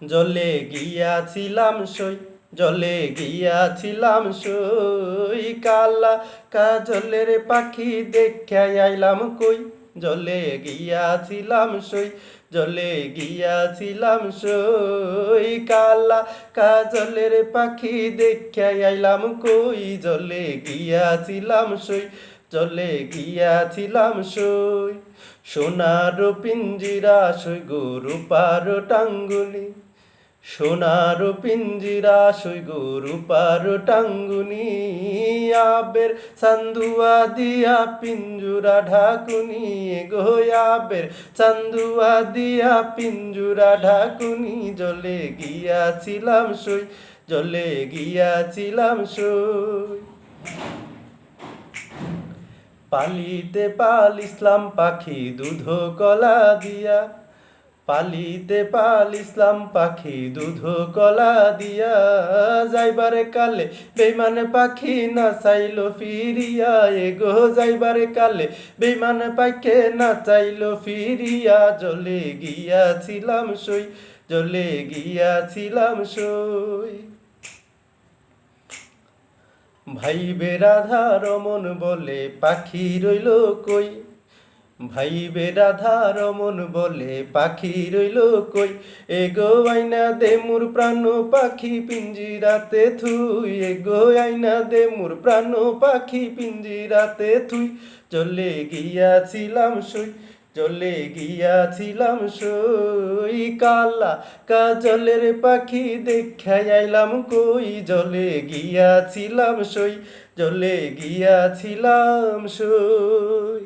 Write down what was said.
জলে গিয়াছিলাম সই, জলে গিয়াছিলাম সই, কালা কাজলের পাখি দেখা আইলাম কই। জলে গিয়াছিলাম সই, জলে গিয়াছিলাম সই, কালা কাজলের পাখি দেখা আইলাম কই। জলে গিয়াছিলাম সই, জলে গিয়াছিলাম সই। সোনার পিঞ্জিরা সই গো রূপার টাঙ্গুনি, সোনার পিঞ্জিরা সই গো রূপার টাঙ্গুনি, আবের চান্দুয়া দিয়া পিঞ্জুরা ঢাকুনি গো, আবের চান্দুয়া দিয়া পিঞ্জুরা ঢাকুনি। জলে গিয়াছিলাম সই, জলে গিয়াছিলাম সই। পালিতে পালিসলাম পাখি দুধ কলা দিয়া, পালিতে পালিসলাম পাখি দুধ কলা দিয়া, যাইবারে কালে বেইমান পাখি না চাইলো ফিরিয়া এগো, যাইবারে কালে বেইমান পাখি না চাইলো ফিরিয়া। জলে গিয়াছিলাম সই, জলে গিয়াছিলাম সই। ভাইবে রাধা রমন বলে পাখি রইল কই, ভাইবে রাধা রমন বলে পাখি রইল কই। এগো আইনা দে মোর প্রাণ পাখি পিঞ্জিরাতে থুই, এগো আইনা দে মোর প্রাণ পাখি পিঞ্জিরাতে থুই। চলে গিয়াছিলাম সই, চলে গিয়াছিলাম সই, কালা কাজলের পাখি দেখা আইলাম কই। জলে গিয়াছিলাম সই, জলে গিয়াছিলাম সই।